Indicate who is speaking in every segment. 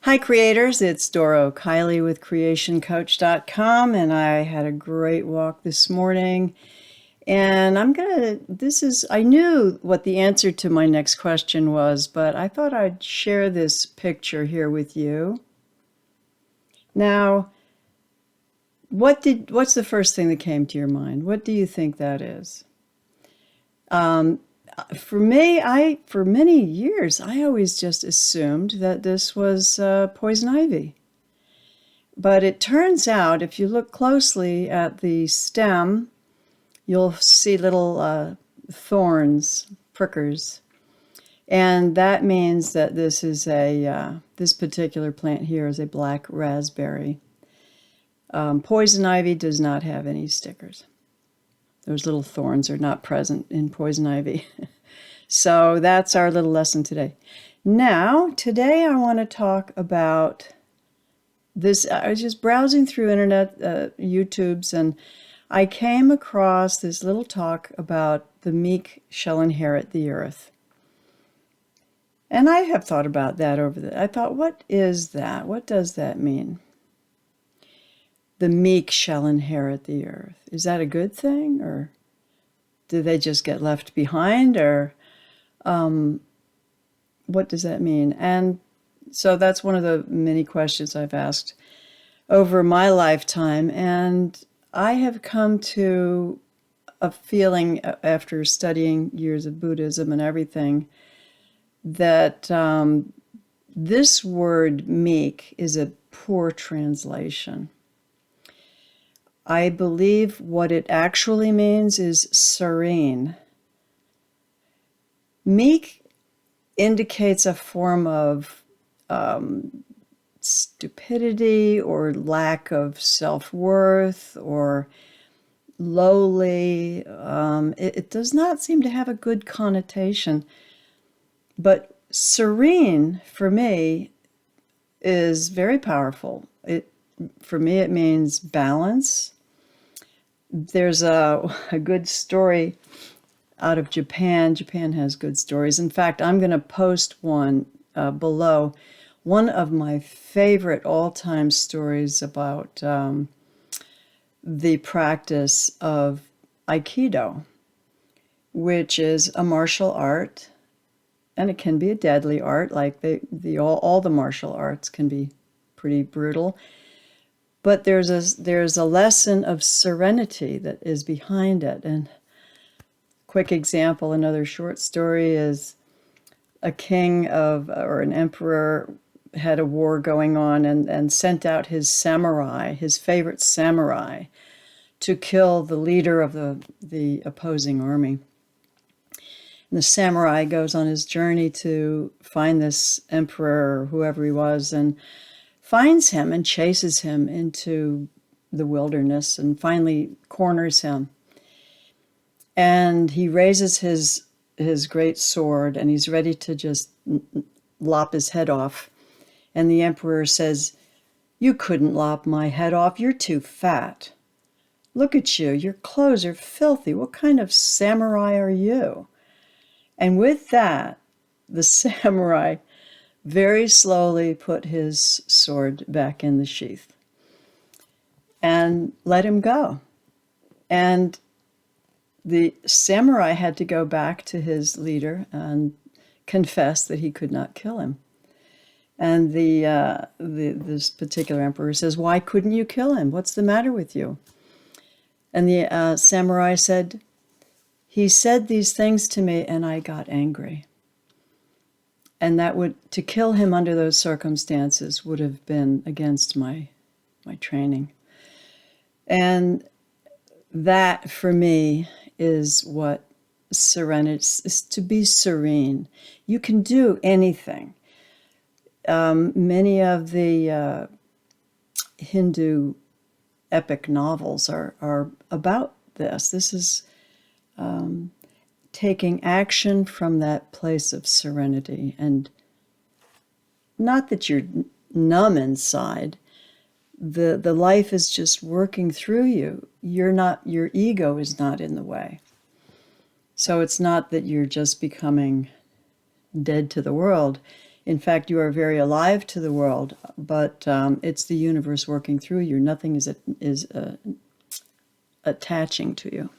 Speaker 1: Hi creators, it's Doro Kiley with CreationCoach.com, and I had a great walk this morning. And I knew what the answer to my next question was, but I thought I'd share this picture here with you. Now, what's the first thing that came to your mind? What do you think that is? For me, for many years, I always just assumed that this was poison ivy. But it turns out, if you look closely at the stem, you'll see little thorns, prickers. And that means that this particular plant here is a black raspberry. Poison ivy does not have any stickers. Those little thorns are not present in poison ivy. So that's our little lesson today. Now, today I want to talk about this. I was just browsing through internet, YouTubes, and I came across this little talk about the meek shall inherit the earth. And I have thought about that I thought, what is that? What does that mean? The meek shall inherit the earth. Is that a good thing, or do they just get left behind, or what does that mean? And so that's one of the many questions I've asked over my lifetime, and I have come to a feeling after studying years of Buddhism and everything that this word meek is a poor translation. I believe what it actually means is serene. Meek indicates a form of stupidity or lack of self-worth or lowly. It does not seem to have a good connotation. But serene, for me, is very powerful. For me, it means balance. There's a good story out of Japan. Japan has good stories. In fact, I'm going to post one below. One of my favorite all-time stories about the practice of Aikido, which is a martial art, and it can be a deadly art. Like all the martial arts can be pretty brutal. But there's a lesson of serenity that is behind it. And quick example, another short story is a king or an emperor had a war going on and sent out his samurai, his favorite samurai, to kill the leader of the opposing army. And the samurai goes on his journey to find this emperor or whoever he was, and finds him and chases him into the wilderness and finally corners him. And he raises his great sword and he's ready to just lop his head off. And the emperor says, "You couldn't lop my head off. You're too fat. Look at you. Your clothes are filthy. What kind of samurai are you?" And with that, the samurai very slowly put his sword back in the sheath and let him go. And the samurai had to go back to his leader and confess that he could not kill him. And this particular emperor says, "Why couldn't you kill him? What's the matter with you?" And the samurai said, "He said these things to me and I got angry. And to kill him under those circumstances would have been against my training." And that, for me, is what serenity is, to be serene. You can do anything. Many of the Hindu epic novels are about this. This is taking action from that place of serenity, and not that you're numb inside. The life is just working through you. Your ego is not in the way. So it's not that you're just becoming dead to the world. In fact, you are very alive to the world, but it's the universe working through you. Nothing is attaching to you.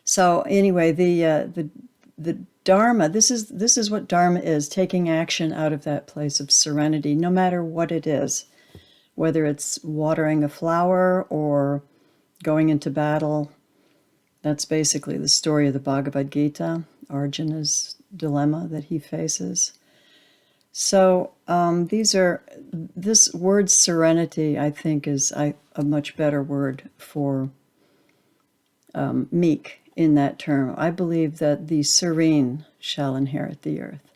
Speaker 1: So anyway, the Dharma. This is what Dharma is: taking action out of that place of serenity, no matter what it is, whether it's watering a flower or going into battle. That's basically the story of the Bhagavad Gita, Arjuna's dilemma that he faces. So this word serenity, I think, is a much better word for meek in that term. I believe that the serene shall inherit the earth.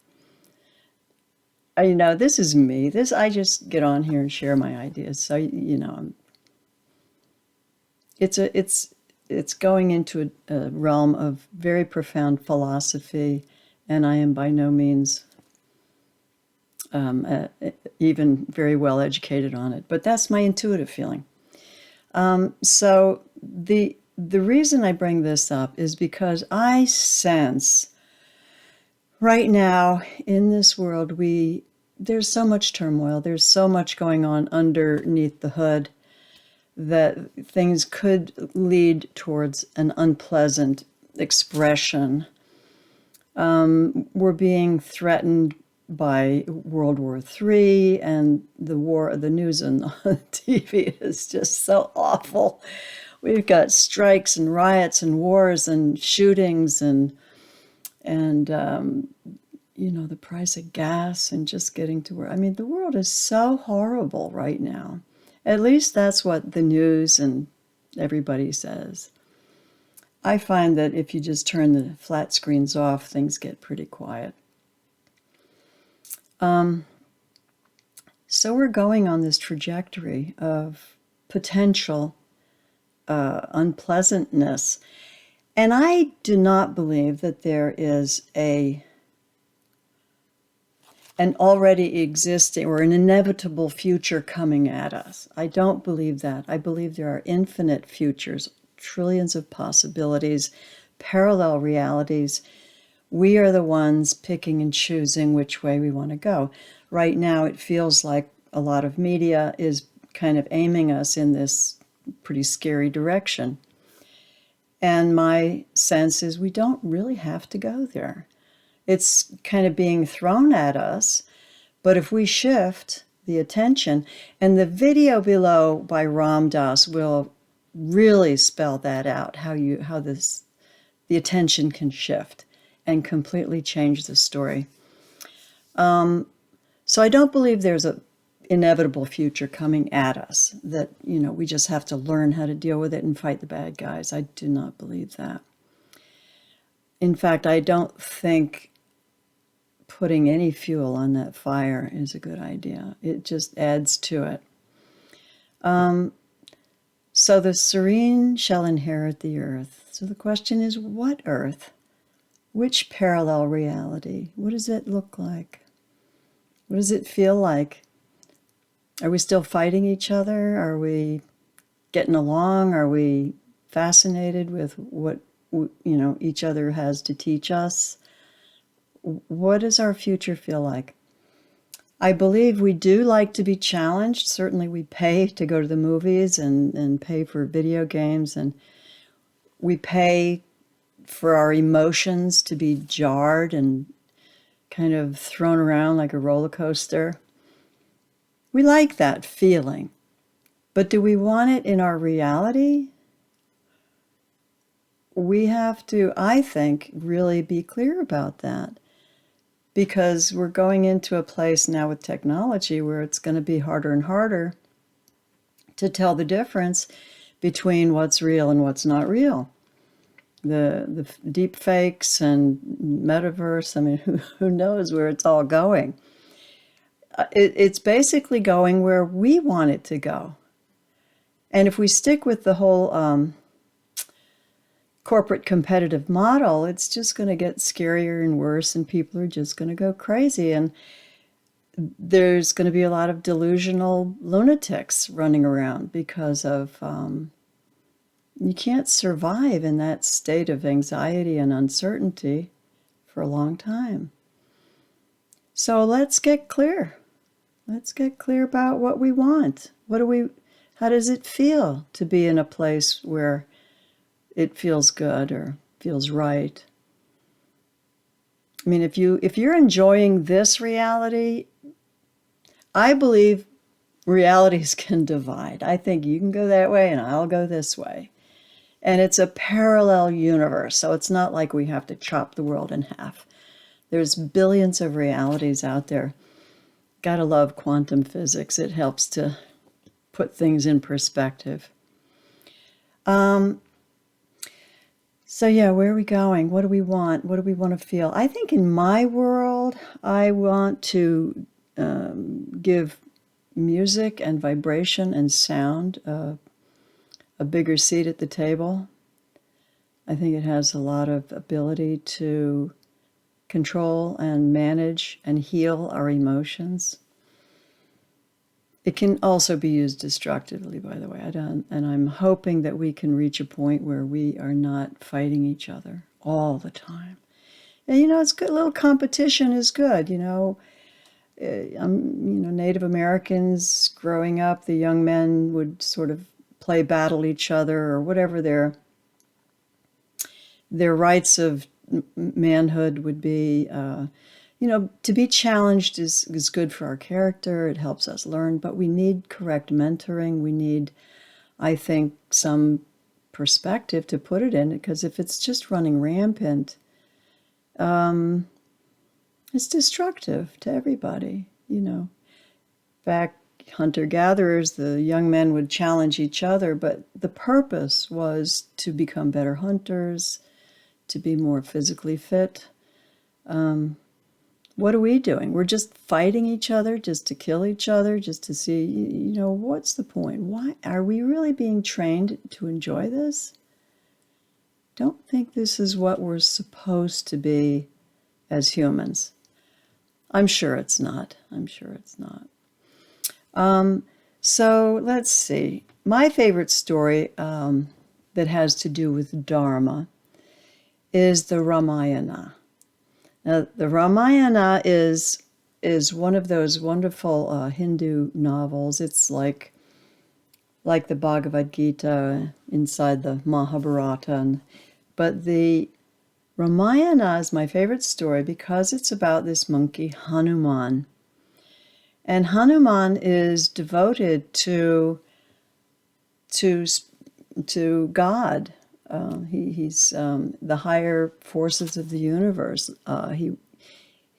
Speaker 1: This is me. I just get on here and share my ideas. So it's going into a realm of very profound philosophy, and I am by no means even very well educated on it. But that's my intuitive feeling. So the reason I bring this up is because I sense right now in this world there's so much turmoil, there's so much going on underneath the hood that things could lead towards an unpleasant expression. We're being threatened by World War III, and the news on TV is just so awful. We've got strikes and riots and wars and shootings and the price of gas and just getting to where, the world is so horrible right now. At least that's what the news and everybody says. I find that if you just turn the flat screens off, things get pretty quiet. So we're going on this trajectory of potential unpleasantness. And I do not believe that there is an already existing or an inevitable future coming at us. I don't believe that. I believe there are infinite futures, trillions of possibilities, parallel realities. We are the ones picking and choosing which way we want to go. Right now, it feels like a lot of media is kind of aiming us in this pretty scary direction. And my sense is we don't really have to go there. It's kind of being thrown at us. But if we shift the attention, and the video below by Ram Dass will really spell that out, how the attention can shift and completely change the story. So I don't believe there's an inevitable future coming at us, that, we just have to learn how to deal with it and fight the bad guys. I do not believe that. In fact, I don't think putting any fuel on that fire is a good idea. It just adds to it. So the serene shall inherit the earth. So the question is, what earth? Which parallel reality? What does it look like? What does it feel like? Are we still fighting each other? Are we getting along? Are we fascinated with what each other has to teach us? What does our future feel like? I believe we do like to be challenged. Certainly we pay to go to the movies and pay for video games, and we pay for our emotions to be jarred and kind of thrown around like a roller coaster. We like that feeling. But do we want it in our reality? We have to, I think, really be clear about that. Because we're going into a place now with technology where it's going to be harder and harder to tell the difference between what's real and what's not real. The deep fakes and metaverse, who knows where it's all going. It's basically going where we want it to go. And if we stick with the whole corporate competitive model, it's just going to get scarier and worse, and people are just going to go crazy. And there's going to be a lot of delusional lunatics running around because of you can't survive in that state of anxiety and uncertainty for a long time. So let's get clear. Let's get clear about what we want. How does it feel to be in a place where it feels good or feels right? I mean, if you're enjoying this reality, I believe realities can divide. I think you can go that way and I'll go this way. And it's a parallel universe, so it's not like we have to chop the world in half. There's billions of realities out there. Gotta love quantum physics. It helps to put things in perspective. So yeah, where are we going? What do we want? What do we want to feel? I think in my world, I want to give music and vibration and sound a bigger seat at the table. I think it has a lot of ability to control and manage and heal our emotions. It can also be used destructively, by the way. And I'm hoping that we can reach a point where we are not fighting each other all the time. And it's good. A little competition is good. Native Americans growing up, the young men would sort of play battle each other or whatever their rights of manhood would be. To be challenged is good for our character. It helps us learn, but we need correct mentoring. We need, I think, some perspective to put it in, because if it's just running rampant, it's destructive to everybody. Back hunter-gatherers, the young men would challenge each other, but the purpose was to become better hunters, to be more physically fit. What are we doing? We're just fighting each other just to kill each other, just to see, what's the point? Why are we really being trained to enjoy this? Don't think this is what we're supposed to be as humans. I'm sure it's not. So let's see. My favorite story that has to do with Dharma is the Ramayana. Now, the Ramayana is one of those wonderful Hindu novels. It's like the Bhagavad Gita inside the Mahabharata. But the Ramayana is my favorite story because it's about this monkey, Hanuman. And Hanuman is devoted to God. He's the higher forces of the universe.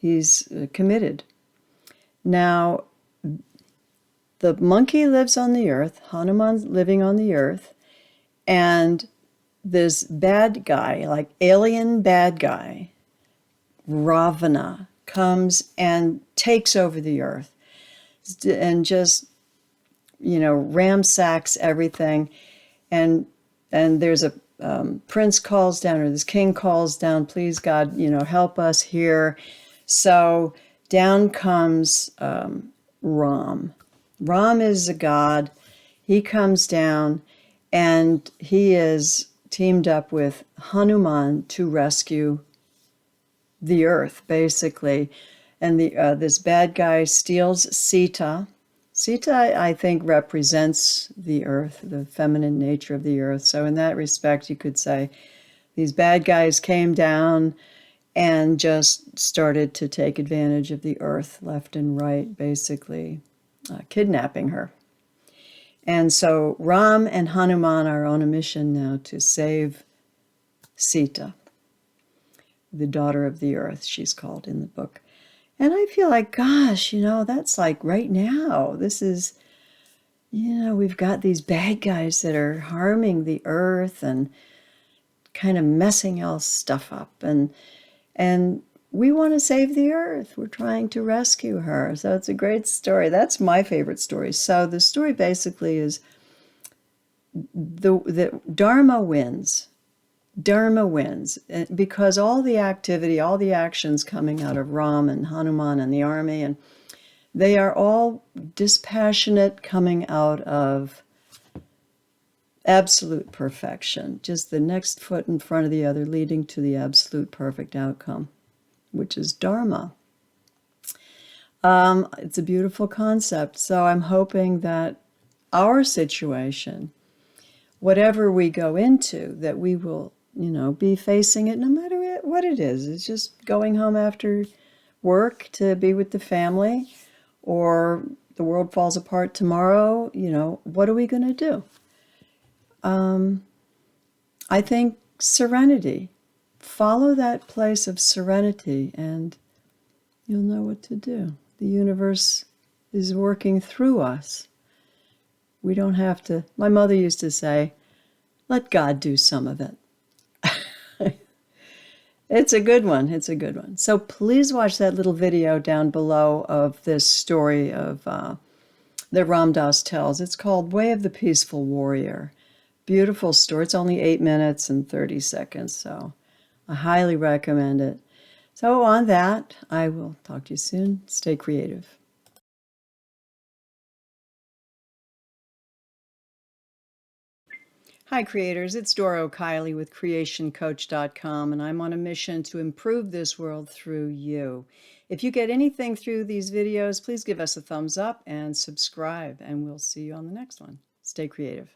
Speaker 1: He's committed. Now, the monkey lives on the earth, Hanuman's living on the earth, and this bad guy, like alien bad guy, Ravana, comes and takes over the earth and just, ramsacks everything. And there's a prince calls down, or this king calls down, please God, help us here. So down comes Ram. Ram is a god. He comes down and he is teamed up with Hanuman to rescue the earth, basically. And this bad guy steals Sita. Sita, I think, represents the earth, the feminine nature of the earth. So in that respect, you could say these bad guys came down and just started to take advantage of the earth left and right, basically kidnapping her. And so Ram and Hanuman are on a mission now to save Sita, the daughter of the earth, she's called in the book. And I feel like, gosh, that's like right now. This is, we've got these bad guys that are harming the earth and kind of messing all stuff up. And we want to save the earth. We're trying to rescue her. So it's a great story. That's my favorite story. So the story basically is the Dharma wins. Dharma wins because all the activity, all the actions coming out of Ram and Hanuman and the army, and they are all dispassionate, coming out of absolute perfection, just the next foot in front of the other, leading to the absolute perfect outcome, which is Dharma. It's a beautiful concept. So I'm hoping that our situation, whatever we go into, that we will, be facing it no matter what it is. It's just going home after work to be with the family, or the world falls apart tomorrow. What are we going to do? I think serenity. Follow that place of serenity and you'll know what to do. The universe is working through us. We don't have to. My mother used to say, let God do some of it. It's a good one. It's a good one. So please watch that little video down below of this story of that Ram Dass tells. It's called Way of the Peaceful Warrior. Beautiful story. It's only 8 minutes and 30 seconds, so I highly recommend it. So on that, I will talk to you soon. Stay creative. Hi, creators. It's Doro Kiley with CreationCoach.com, and I'm on a mission to improve this world through you. If you get anything through these videos, please give us a thumbs up and subscribe, and we'll see you on the next one. Stay creative.